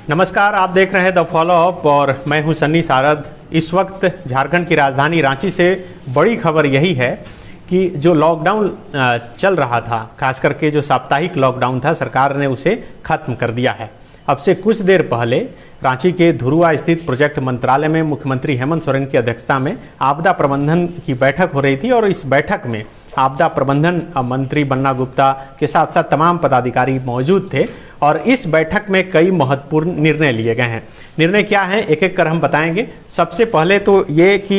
नमस्कार, आप देख रहे हैं द फॉलो अप और मैं हूं सन्नी सारद। इस वक्त झारखंड की राजधानी रांची से बड़ी खबर यही है कि जो लॉकडाउन चल रहा था, खास करके जो साप्ताहिक लॉकडाउन था, सरकार ने उसे खत्म कर दिया है। अब से कुछ देर पहले रांची के धुरुआ स्थित प्रोजेक्ट मंत्रालय में मुख्यमंत्री हेमंत सोरेन की अध्यक्षता में आपदा प्रबंधन की बैठक हो रही थी और इस बैठक में आपदा प्रबंधन मंत्री बन्ना गुप्ता के साथ साथ तमाम पदाधिकारी मौजूद थे और इस बैठक में कई महत्वपूर्ण निर्णय लिए गए हैं। निर्णय क्या है, एक एक कर हम बताएंगे। सबसे पहले तो ये कि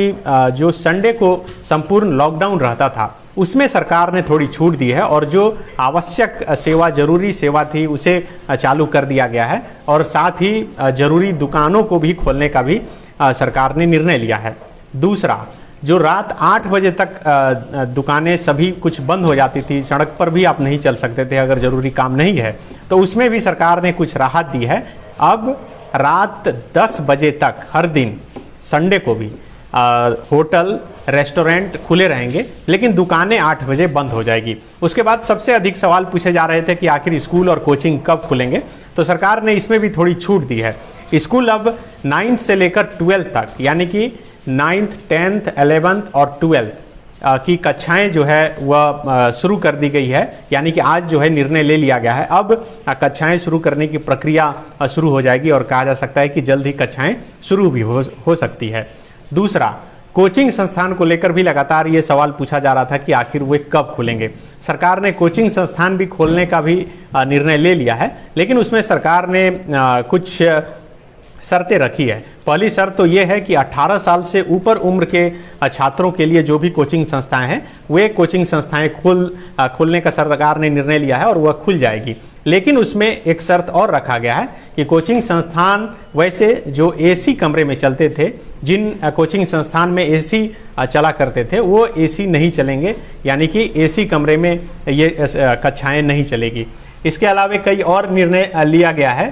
जो संडे को संपूर्ण लॉकडाउन रहता था उसमें सरकार ने थोड़ी छूट दी है और जो आवश्यक सेवा, जरूरी सेवा थी उसे चालू कर दिया गया है और साथ ही जरूरी दुकानों को भी खोलने का भी सरकार ने निर्णय लिया है। दूसरा, जो रात 8 बजे तक दुकानें सभी कुछ बंद हो जाती थी, सड़क पर भी आप नहीं चल सकते थे अगर ज़रूरी काम नहीं है, तो उसमें भी सरकार ने कुछ राहत दी है। अब रात 10 बजे तक हर दिन संडे को भी होटल, रेस्टोरेंट खुले रहेंगे, लेकिन दुकानें 8 बजे बंद हो जाएगी। उसके बाद सबसे अधिक सवाल पूछे जा रहे थे कि आखिर स्कूल और कोचिंग कब खुलेंगे, तो सरकार ने इसमें भी थोड़ी छूट दी है। स्कूल अब 9th से लेकर 12th तक, यानी कि 9th, 10th, 11th और 12th की कक्षाएं जो है वह शुरू कर दी गई है, यानी कि आज जो है निर्णय ले लिया गया है। अब कक्षाएं शुरू करने की प्रक्रिया शुरू हो जाएगी और कहा जा सकता है कि जल्द ही कक्षाएं शुरू भी हो सकती है। दूसरा, कोचिंग संस्थान को लेकर भी लगातार ये सवाल पूछा जा रहा था कि आखिर वे कब खुलेंगे। सरकार ने कोचिंग संस्थान भी खोलने का भी निर्णय ले लिया है, लेकिन उसमें सरकार ने कुछ शर्तें रखी है। पहली शर्त तो ये है कि 18 साल से ऊपर उम्र के छात्रों के लिए जो भी कोचिंग संस्थाएं हैं, वे कोचिंग संस्थाएं खोलने का सरकार ने निर्णय लिया है और वह खुल जाएगी। लेकिन उसमें एक शर्त और रखा गया है कि कोचिंग संस्थान वैसे जो एसी कमरे में चलते थे, जिन कोचिंग संस्थान में एसी चला करते थे, वो एसी नहीं चलेंगे, यानी कि एसी कमरे में ये कक्षाएं नहीं चलेगी। इसके अलावा कई और निर्णय लिया गया है।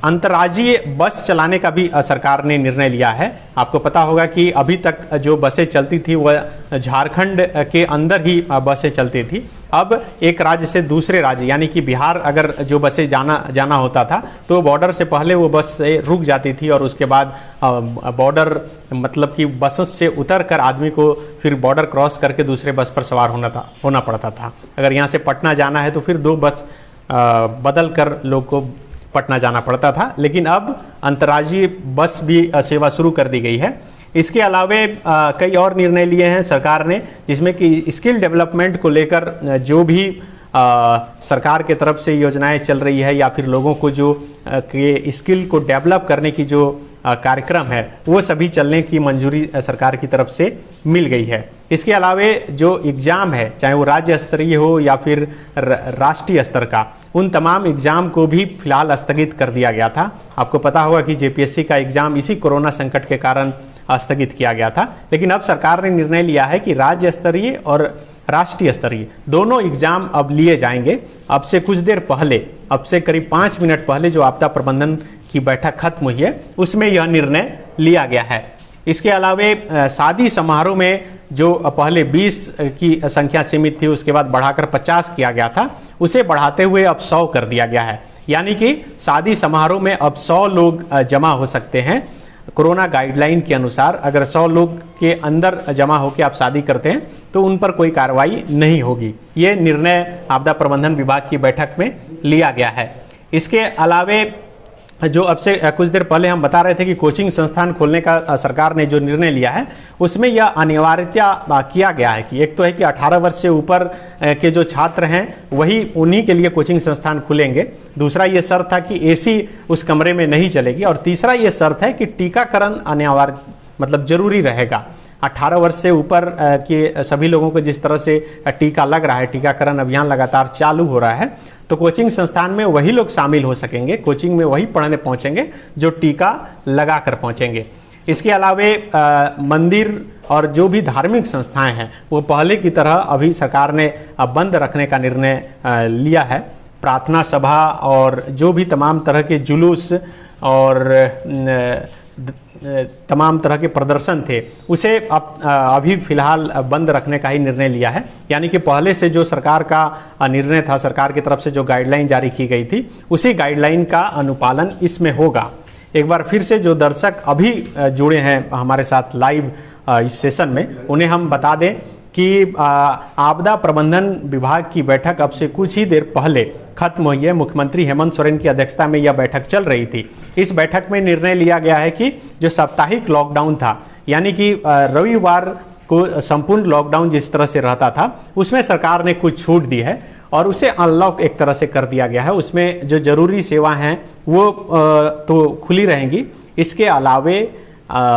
अंतर्राज्यीय बस चलाने का भी सरकार ने निर्णय लिया है। आपको पता होगा कि अभी तक जो बसें चलती थी वह झारखंड के अंदर ही बसें चलती थी। अब एक राज्य से दूसरे राज्य, यानी कि बिहार अगर जो बसें जाना होता था तो बॉर्डर से पहले वो बस से रुक जाती थी और उसके बाद बॉर्डर मतलब कि बसों से उतर कर आदमी को फिर बॉर्डर क्रॉस करके दूसरे बस पर सवार होना पड़ता था। अगर यहाँ से पटना जाना है तो फिर 2 बस बदल कर लोग को पटना जाना पड़ता था, लेकिन अब अंतर्राज्यीय बस भी सेवा शुरू कर दी गई है। इसके अलावे कई और निर्णय लिए हैं सरकार ने, जिसमें कि स्किल डेवलपमेंट को लेकर जो भी सरकार के तरफ से योजनाएं चल रही है या फिर लोगों को जो के स्किल को डेवलप करने की जो कार्यक्रम है, वो सभी चलने की मंजूरी सरकार की तरफ से मिल गई है। इसके अलावे जो एग्ज़ाम है, चाहे वो राज्य स्तरीय हो या फिर राष्ट्रीय स्तर का, उन तमाम एग्ज़ाम को भी फिलहाल स्थगित कर दिया गया था। आपको पता होगा कि जेपीएससी का एग्ज़ाम इसी कोरोना संकट के कारण स्थगित किया गया था, लेकिन अब सरकार ने निर्णय लिया है कि राज्य स्तरीय और राष्ट्रीय स्तरीय दोनों एग्जाम अब लिए जाएंगे। अब से कुछ देर पहले, अब से करीब 5 मिनट पहले जो आपदा प्रबंधन की बैठक खत्म हुई है, उसमें यह निर्णय लिया गया है। इसके अलावा शादी समारोह में जो पहले 20 की संख्या सीमित थी, उसके बाद बढ़ाकर 50 किया गया था, उसे बढ़ाते हुए अब 100 कर दिया गया है। यानी कि शादी समारोह में अब 100 लोग जमा हो सकते हैं। कोरोना गाइडलाइन के अनुसार अगर 100 लोग के अंदर जमा होकर आप शादी करते हैं तो उन पर कोई कार्रवाई नहीं होगी। ये निर्णय आपदा प्रबंधन विभाग की बैठक में लिया गया है। इसके अलावे जो अब से कुछ देर पहले हम बता रहे थे कि कोचिंग संस्थान खोलने का सरकार ने जो निर्णय लिया है, उसमें यह अनिवार्यता किया गया है कि एक तो है कि 18 वर्ष से ऊपर के जो छात्र हैं वही उन्हीं के लिए कोचिंग संस्थान खुलेंगे। दूसरा ये शर्त था कि एसी उस कमरे में नहीं चलेगी और तीसरा ये शर्त है कि टीकाकरण अनिवार्य मतलब जरूरी रहेगा। 18 वर्ष से ऊपर के सभी लोगों को जिस तरह से टीका लग रहा है, टीकाकरण अभियान लगातार चालू हो रहा है, तो कोचिंग संस्थान में वही लोग शामिल हो सकेंगे, कोचिंग में वही पढ़ने पहुंचेंगे जो टीका लगा कर पहुंचेंगे। इसके अलावा मंदिर और जो भी धार्मिक संस्थाएं हैं वो पहले की तरह अभी सरकार ने बंद रखने का निर्णय लिया है। प्रार्थना सभा और जो भी तमाम तरह के जुलूस और तमाम तरह के प्रदर्शन थे उसे अभी फिलहाल बंद रखने का ही निर्णय लिया है। यानी कि पहले से जो सरकार का निर्णय था, सरकार की तरफ से जो गाइडलाइन जारी की गई थी, उसी गाइडलाइन का अनुपालन इसमें होगा। एक बार फिर से जो दर्शक अभी जुड़े हैं हमारे साथ लाइव इस सेशन में, उन्हें हम बता दें कि आपदा प्रबंधन विभाग की बैठक अब से कुछ ही देर पहले खत्म हुई है। मुख्यमंत्री हेमंत सोरेन की अध्यक्षता में यह बैठक चल रही थी। इस बैठक में निर्णय लिया गया है कि जो साप्ताहिक लॉकडाउन था, यानी कि रविवार को संपूर्ण लॉकडाउन जिस तरह से रहता था, उसमें सरकार ने कुछ छूट दी है और उसे अनलॉक एक तरह से कर दिया गया है। उसमें जो जरूरी सेवा हैं वो तो खुली रहेंगी, इसके अलावे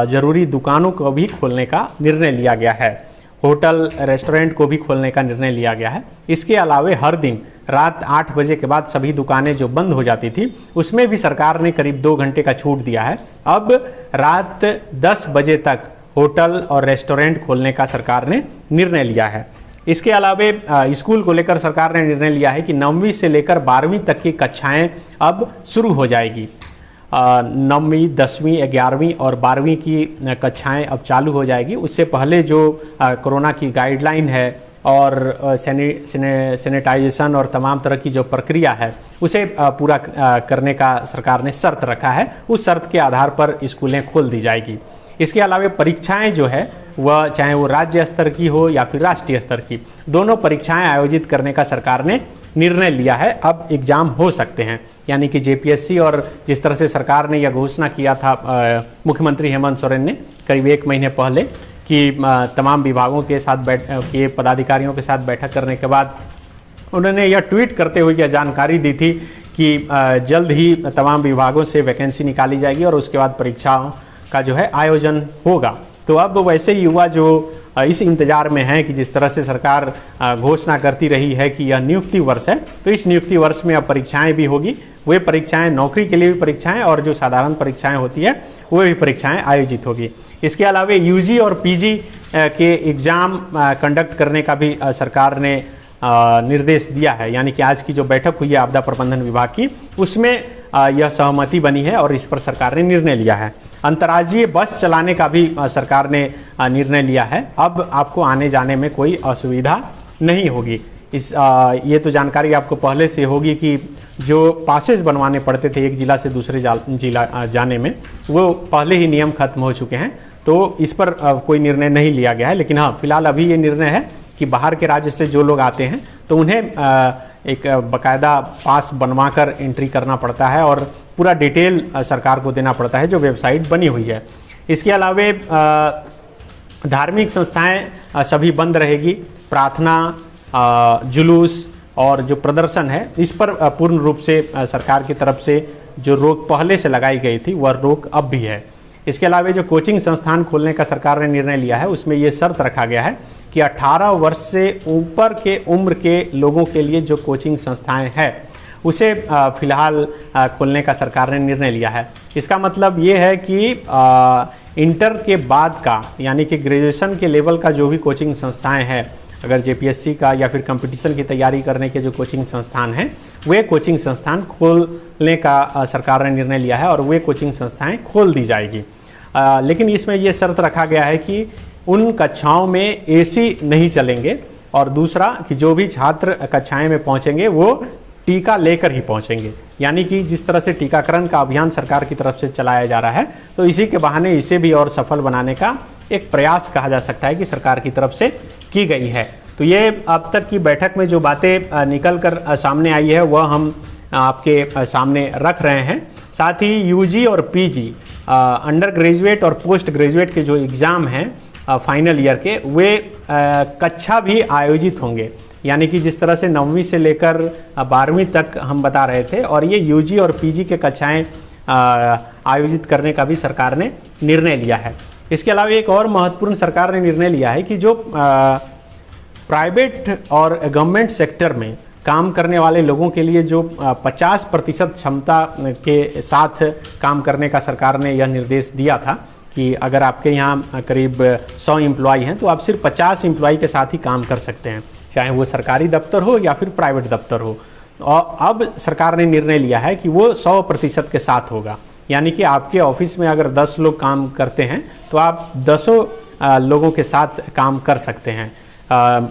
जरूरी दुकानों को भी खोलने का निर्णय लिया गया है। होटल रेस्टोरेंट को भी खोलने का निर्णय लिया गया है। इसके अलावे हर दिन रात 8 बजे के बाद सभी दुकानें जो बंद हो जाती थी, उसमें भी सरकार ने करीब 2 घंटे का छूट दिया है। अब रात 10 बजे तक होटल और रेस्टोरेंट खोलने का सरकार ने निर्णय लिया है। इसके अलावे स्कूल को लेकर सरकार ने निर्णय लिया है कि 9वीं से लेकर 12वीं तक की कक्षाएं अब शुरू हो जाएगी। 9वीं, 10वीं, 11वीं और 12वीं की कक्षाएं अब चालू हो जाएगी। उससे पहले जो कोरोना की गाइडलाइन है और सैनिटाइजेशन और तमाम तरह की जो प्रक्रिया है, उसे पूरा करने का सरकार ने शर्त रखा है। उस शर्त के आधार पर स्कूलें खोल दी जाएगी। इसके अलावा परीक्षाएं जो है वह चाहे वो राज्य स्तर की हो या फिर राष्ट्रीय स्तर की, दोनों परीक्षाएं आयोजित करने का सरकार ने निर्णय लिया है। अब एग्जाम हो सकते हैं, यानी कि जेपीएससी और जिस तरह से सरकार ने यह घोषणा किया था मुख्यमंत्री हेमंत सोरेन ने करीब 1 महीने पहले कि तमाम विभागों के साथ के पदाधिकारियों के साथ बैठक करने के बाद उन्होंने यह ट्वीट करते हुए यह जानकारी दी थी कि जल्द ही तमाम विभागों से वैकेंसी निकाली जाएगी और उसके बाद परीक्षाओं का जो है आयोजन होगा। तो अब वैसे ही युवा जो इस इंतजार में है कि जिस तरह से सरकार घोषणा करती रही है कि यह नियुक्ति वर्ष है, तो इस नियुक्ति वर्ष में अब परीक्षाएं भी होगी। वे परीक्षाएं नौकरी के लिए भी परीक्षाएं और जो साधारण परीक्षाएं होती है वो भी परीक्षाएं आयोजित होगी। इसके अलावा यूजी और पीजी के एग्ज़ाम कंडक्ट करने का भी सरकार ने निर्देश दिया है। यानी कि आज की जो बैठक हुई है आपदा प्रबंधन विभाग की, उसमें यह सहमति बनी है और इस पर सरकार ने निर्णय लिया है। अंतर्राज्यीय बस चलाने का भी सरकार ने निर्णय लिया है। अब आपको आने जाने में कोई असुविधा नहीं होगी। ये तो जानकारी आपको पहले से होगी कि जो पासेस बनवाने पड़ते थे एक जिला से दूसरे जिला जाने में, वो पहले ही नियम खत्म हो चुके हैं, तो इस पर कोई निर्णय नहीं लिया गया है। लेकिन हाँ, फिलहाल अभी ये निर्णय है कि बाहर के राज्य से जो लोग आते हैं तो उन्हें एक बाकायदा पास बनवा कर एंट्री करना पड़ता है और पूरा डिटेल सरकार को देना पड़ता है, जो वेबसाइट बनी हुई है। इसके अलावे धार्मिक संस्थाएं सभी बंद रहेगी। प्रार्थना, जुलूस और जो प्रदर्शन है, इस पर पूर्ण रूप से सरकार की तरफ से जो रोक पहले से लगाई गई थी वह रोक अब भी है। इसके अलावा जो कोचिंग संस्थान खोलने का सरकार ने निर्णय लिया है, उसमें ये शर्त रखा गया है कि 18 वर्ष से ऊपर के उम्र के लोगों के लिए जो कोचिंग संस्थाएं हैं उसे फिलहाल खोलने का सरकार ने निर्णय लिया है। इसका मतलब ये है कि इंटर के बाद का, यानी कि ग्रेजुएशन के लेवल का जो भी कोचिंग संस्थाएं हैं, अगर जेपीएससी का या फिर कंपटीशन की तैयारी करने के जो कोचिंग संस्थान हैं, वे कोचिंग संस्थान खोलने का सरकार ने निर्णय लिया है और वे कोचिंग संस्थाएं खोल दी जाएगी। लेकिन इसमें ये शर्त रखा गया है कि उन कक्षाओं में एसी नहीं चलेंगे और दूसरा कि जो भी छात्र कक्षाएं में पहुंचेंगे वो टीका लेकर ही पहुंचेंगे। यानी कि जिस तरह से टीकाकरण का अभियान सरकार की तरफ से चलाया जा रहा है, तो इसी के बहाने इसे भी और सफल बनाने का एक प्रयास कहा जा सकता है कि सरकार की तरफ से की गई है। तो ये अब तक की बैठक में जो बातें निकल कर सामने आई है वह हम आपके सामने रख रहे हैं। साथ ही यूजी और पीजी, अंडर ग्रेजुएट और पोस्ट ग्रेजुएट के जो एग्ज़ाम हैं फाइनल ईयर के, वे कक्षा भी आयोजित होंगे। यानी कि जिस तरह से 9वीं से लेकर 12वीं तक हम बता रहे थे, और ये यूजी और पीजी के कक्षाएं आयोजित करने का भी सरकार ने निर्णय लिया है। इसके अलावा एक और महत्वपूर्ण सरकार ने निर्णय लिया है कि जो प्राइवेट और गवर्नमेंट सेक्टर में काम करने वाले लोगों के लिए जो 50% क्षमता के साथ काम करने का सरकार ने यह निर्देश दिया था कि अगर आपके यहाँ करीब 100 एम्प्लॉय हैं तो आप सिर्फ 50 एम्प्लॉय के साथ ही काम कर सकते हैं, चाहे वो सरकारी दफ्तर हो या फिर प्राइवेट दफ्तर हो। और अब सरकार ने निर्णय लिया है कि वो 100% के साथ होगा। यानी कि आपके ऑफिस में अगर 10 लोग काम करते हैं तो आप 10 लोगों के साथ काम कर सकते हैं।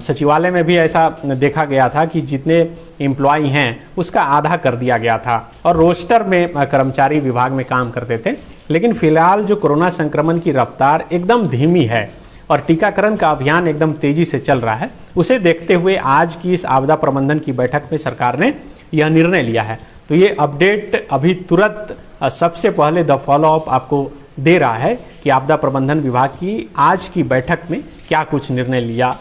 सचिवालय में भी ऐसा देखा गया था कि जितने एम्प्लॉय हैं उसका आधा कर दिया गया था और रोस्टर में कर्मचारी विभाग में काम करते थे। लेकिन फिलहाल जो कोरोना संक्रमण की रफ्तार एकदम धीमी है और टीकाकरण का अभियान एकदम तेजी से चल रहा है, उसे देखते हुए आज की इस आपदा प्रबंधन की बैठक में सरकार ने यह निर्णय लिया है। तो ये अपडेट अभी तुरंत सबसे पहले द फॉलोअप आपको दे रहा है कि आपदा प्रबंधन विभाग की आज की बैठक में क्या कुछ निर्णय लिया।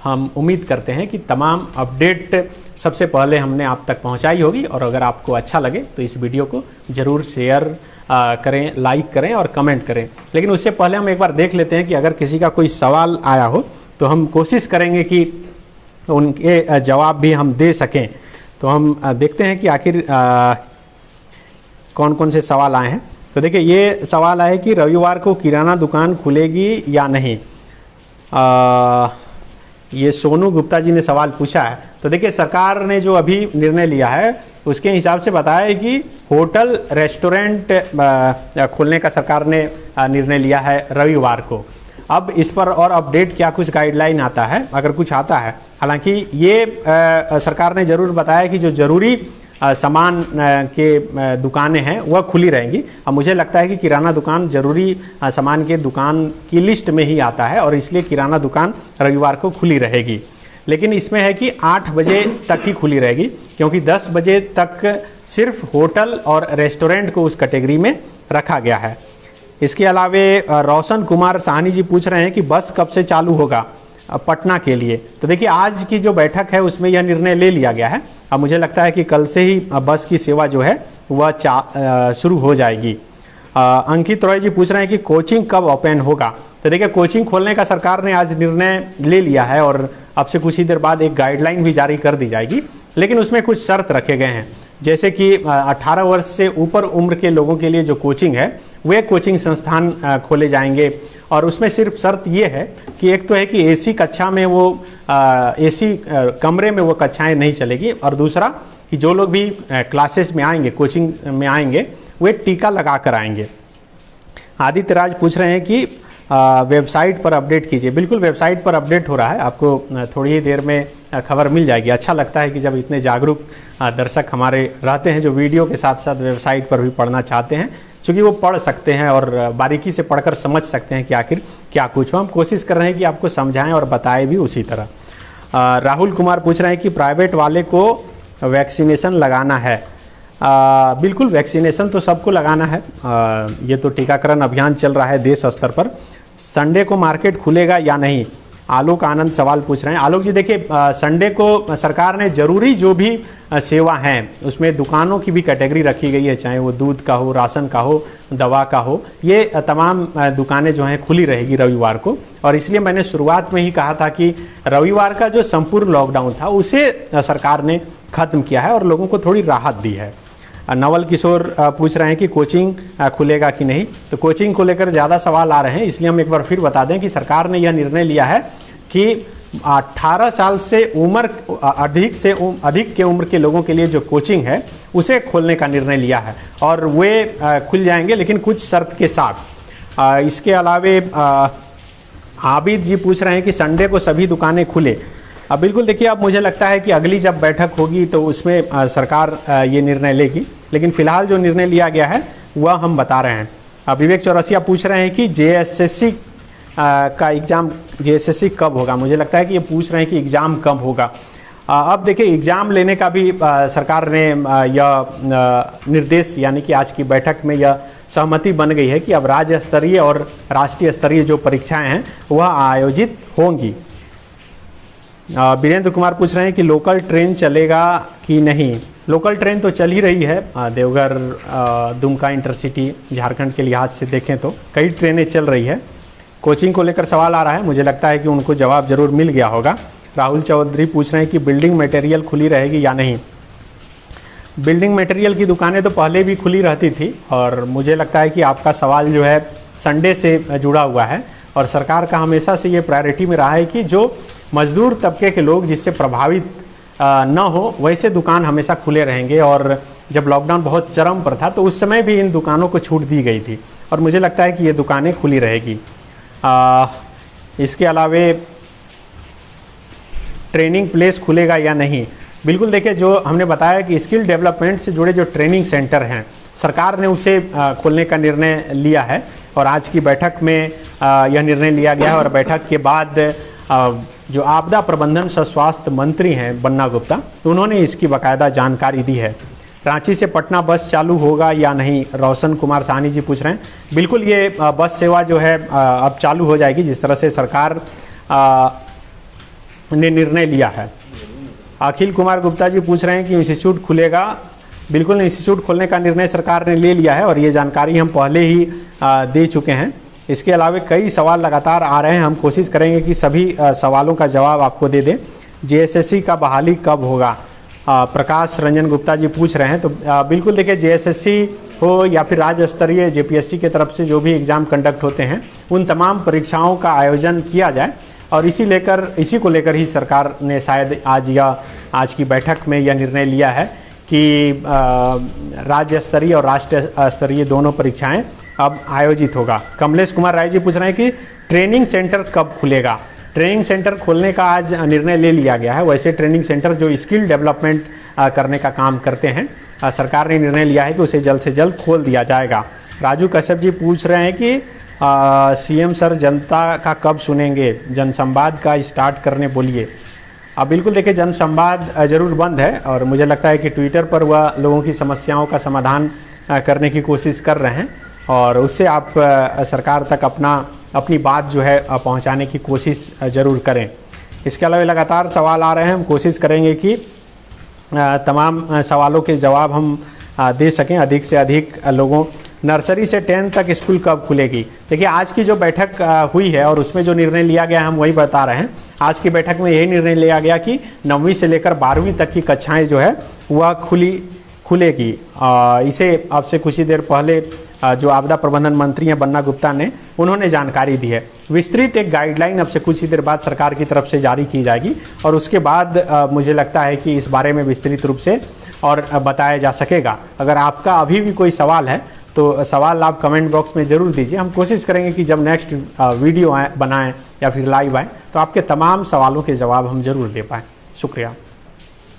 हम उम्मीद करते हैं कि तमाम अपडेट सबसे पहले हमने आप तक पहुंचाई होगी और अगर आपको अच्छा लगे तो इस वीडियो को ज़रूर शेयर करें, लाइक करें और कमेंट करें। लेकिन उससे पहले हम एक बार देख लेते हैं कि अगर किसी का कोई सवाल आया हो तो हम कोशिश करेंगे कि उनके जवाब भी हम दे सकें। तो हम देखते हैं कि आखिर कौन कौन से सवाल आए हैं। तो देखिए, ये सवाल आया कि रविवार को किराना दुकान खुलेगी या नहीं। ये सोनू गुप्ता जी ने सवाल पूछा है। तो देखिए, सरकार ने जो अभी निर्णय लिया है उसके हिसाब से बताया है कि होटल रेस्टोरेंट खोलने का सरकार ने निर्णय लिया है रविवार को। अब इस पर और अपडेट क्या कुछ गाइडलाइन आता है, अगर कुछ आता है। हालांकि ये सरकार ने ज़रूर बताया कि जो ज़रूरी सामान के दुकानें हैं वह खुली रहेंगी। अब मुझे लगता है कि किराना दुकान ज़रूरी सामान के दुकान की लिस्ट में ही आता है और इसलिए किराना दुकान रविवार को खुली रहेगी। लेकिन इसमें है कि 8 बजे तक ही खुली रहेगी, क्योंकि 10 बजे तक सिर्फ होटल और रेस्टोरेंट को उस कैटेगरी में रखा गया है। इसके अलावे रोशन कुमार साहनी जी पूछ रहे हैं कि बस कब से चालू होगा पटना के लिए। तो देखिए, आज की जो बैठक है उसमें यह निर्णय ले लिया गया है। अब मुझे लगता है कि कल से ही बस की सेवा जो है वह शुरू हो जाएगी। अंकित रॉय जी पूछ रहे हैं कि कोचिंग कब ओपन होगा। तो देखिए, कोचिंग खोलने का सरकार ने आज निर्णय ले लिया है और अब से कुछ ही देर बाद एक गाइडलाइन भी जारी कर दी जाएगी। लेकिन उसमें कुछ शर्त रखे गए हैं, जैसे कि 18 वर्ष से ऊपर उम्र के लोगों के लिए जो कोचिंग है वे कोचिंग संस्थान खोले जाएंगे। और उसमें सिर्फ शर्त ये है कि एक तो है कि एसी कक्षा में वो एसी कमरे में वो कक्षाएं नहीं चलेगी, और दूसरा कि जो लोग भी क्लासेस में आएंगे, कोचिंग में आएंगे, वे टीका लगा कर आएंगे। आदित्य राज पूछ रहे हैं कि वेबसाइट पर अपडेट कीजिए। बिल्कुल, वेबसाइट पर अपडेट हो रहा है, आपको थोड़ी ही देर में खबर मिल जाएगी। अच्छा लगता है कि जब इतने जागरूक दर्शक हमारे रहते हैं जो वीडियो के साथ साथ वेबसाइट पर भी पढ़ना चाहते हैं, क्योंकि वो पढ़ सकते हैं और बारीकी से पढ़कर समझ सकते हैं कि आखिर क्या कुछ हो। हम कोशिश कर रहे हैं कि आपको समझाएं और बताएं भी उसी तरह। राहुल कुमार पूछ रहे हैं कि प्राइवेट वाले को वैक्सीनेशन लगाना है। बिल्कुल, वैक्सीनेशन तो सबको लगाना है। ये तो टीकाकरण अभियान चल रहा है देश स्तर पर। संडे को मार्केट खुलेगा या नहीं, आलोक आनंद सवाल पूछ रहे हैं। आलोक जी, देखिए, संडे को सरकार ने जरूरी जो भी सेवा हैं उसमें दुकानों की भी कैटेगरी रखी गई है, चाहे वो दूध का हो, राशन का हो, दवा का हो। ये तमाम दुकानें जो हैं खुली रहेगी रविवार को। और इसलिए मैंने शुरुआत में ही कहा था कि रविवार का जो संपूर्ण लॉकडाउन था उसे सरकार ने खत्म किया है और लोगों को थोड़ी राहत दी है। नवल किशोर पूछ रहे हैं कि कोचिंग खुलेगा कि नहीं। तो कोचिंग को लेकर ज़्यादा सवाल आ रहे हैं, इसलिए हम एक बार फिर बता दें कि सरकार ने यह निर्णय लिया है कि 18 साल से अधिक के उम्र के लोगों के लिए जो कोचिंग है उसे खोलने का निर्णय लिया है और वे खुल जाएंगे, लेकिन कुछ शर्त के साथ। इसके अलावे आबिद जी पूछ रहे हैं कि संडे को सभी दुकानें खुले। अब बिल्कुल, देखिए, अब मुझे लगता है कि अगली जब बैठक होगी तो उसमें सरकार ये निर्णय लेगी, लेकिन फिलहाल जो निर्णय लिया गया है वह हम बता रहे हैं। विवेक चौरसिया पूछ रहे हैं कि जेएसएससी का एग्ज़ाम जेएसएससी कब होगा। मुझे लगता है कि ये पूछ रहे हैं कि एग्ज़ाम कब होगा। अब देखिए, एग्ज़ाम लेने का भी सरकार ने यह निर्देश, यानी कि आज की बैठक में यह सहमति बन गई है कि अब राज्य स्तरीय और राष्ट्रीय स्तरीय जो परीक्षाएं हैं वह आयोजित होंगी। वीरेंद्र कुमार पूछ रहे हैं कि लोकल ट्रेन चलेगा कि नहीं। लोकल ट्रेन तो चल ही रही है, देवघर दुमका इंटरसिटी झारखंड के लिहाज से देखें तो कई ट्रेनें चल रही है। कोचिंग को लेकर सवाल आ रहा है, मुझे लगता है कि उनको जवाब जरूर मिल गया होगा। राहुल चौधरी पूछ रहे हैं कि बिल्डिंग मटेरियल खुली रहेगी या नहीं। बिल्डिंग मटेरियल की दुकानें तो पहले भी खुली रहती थी और मुझे लगता है कि आपका सवाल जो है संडे से जुड़ा हुआ है और सरकार का हमेशा से ये प्रायोरिटी में रहा है कि जो मजदूर तबके के लोग जिससे प्रभावित न हो वैसे दुकान हमेशा खुले रहेंगे और जब लॉकडाउन बहुत चरम पर था तो उस समय भी इन दुकानों को छूट दी गई थी और मुझे लगता है कि ये दुकानें खुली रहेगी। इसके अलावे ट्रेनिंग प्लेस खुलेगा या नहीं, बिल्कुल देखिए, जो हमने बताया कि स्किल डेवलपमेंट से जुड़े जो ट्रेनिंग सेंटर हैं सरकार ने उसे खोलने का निर्णय लिया है और आज की बैठक में यह निर्णय लिया गया है। और बैठक के बाद जो आपदा प्रबंधन सह स्वास्थ्य मंत्री हैं बन्ना गुप्ता, उन्होंने इसकी बाकायदा जानकारी दी है। रांची से पटना बस चालू होगा या नहीं, रोशन कुमार साहनी जी पूछ रहे हैं। बिल्कुल ये बस सेवा जो है अब चालू हो जाएगी, जिस तरह से सरकार ने निर्णय लिया है। अखिल कुमार गुप्ता जी पूछ रहे हैं कि इंस्टीट्यूट खुलेगा। बिल्कुल इंस्टीट्यूट खोलने का निर्णय सरकार ने ले लिया है और ये जानकारी हम पहले ही दे चुके हैं। इसके अलावा कई सवाल लगातार आ रहे हैं, हम कोशिश करेंगे कि सभी सवालों का जवाब आपको दे दें। जेएसएससी का बहाली कब होगा, प्रकाश रंजन गुप्ता जी पूछ रहे हैं। तो बिल्कुल देखिए, जेएसएससी हो या फिर राज्य स्तरीय जेपीएससी की तरफ से जो भी एग्ज़ाम कंडक्ट होते हैं उन तमाम परीक्षाओं का आयोजन किया जाए और इसी को लेकर ही सरकार ने शायद आज की बैठक में यह निर्णय लिया है कि राज्य स्तरीय और राष्ट्रीय स्तरीय दोनों परीक्षाएं अब आयोजित होगा। कमलेश कुमार राय जी पूछ रहे हैं कि ट्रेनिंग सेंटर कब खुलेगा। ट्रेनिंग सेंटर खोलने का आज निर्णय ले लिया गया है। वैसे ट्रेनिंग सेंटर जो स्किल डेवलपमेंट करने का काम करते हैं, सरकार ने निर्णय लिया है कि उसे जल्द से जल्द खोल दिया जाएगा। राजू कश्यप जी पूछ रहे हैं कि सीएम सर जनता का कब सुनेंगे, जनसंवाद का स्टार्ट करने बोलिए। अब बिल्कुल देखिए, जनसंवाद जरूर बंद है और मुझे लगता है कि ट्विटर पर वह लोगों की समस्याओं का समाधान करने की कोशिश कर रहे हैं और उससे आप सरकार तक अपनी बात जो है पहुंचाने की कोशिश जरूर करें। इसके अलावा लगातार सवाल आ रहे हैं, हम कोशिश करेंगे कि तमाम सवालों के जवाब हम दे सकें अधिक से अधिक लोगों। नर्सरी से 10th तक स्कूल कब खुलेगी। देखिए, आज की जो बैठक हुई है और उसमें जो निर्णय लिया गया हम वही बता रहे हैं। आज की बैठक में यही निर्णय लिया गया कि 9वीं से लेकर 12वीं तक की कक्षाएं जो है वह खुलेगी। इसे आपसे कुछ ही देर पहले जो आपदा प्रबंधन मंत्री हैं बन्ना गुप्ता ने उन्होंने जानकारी दी है। विस्तृत एक गाइडलाइन अब से कुछ ही देर बाद सरकार की तरफ से जारी की जाएगी और उसके बाद मुझे लगता है कि इस बारे में विस्तृत रूप से और बताया जा सकेगा। अगर आपका अभी भी कोई सवाल है तो सवाल आप कमेंट बॉक्स में ज़रूर दीजिए। हम कोशिश करेंगे कि जब नेक्स्ट वीडियो बनाएं या फिर लाइव आए तो आपके तमाम सवालों के जवाब हम ज़रूर दे पाएँ। शुक्रिया।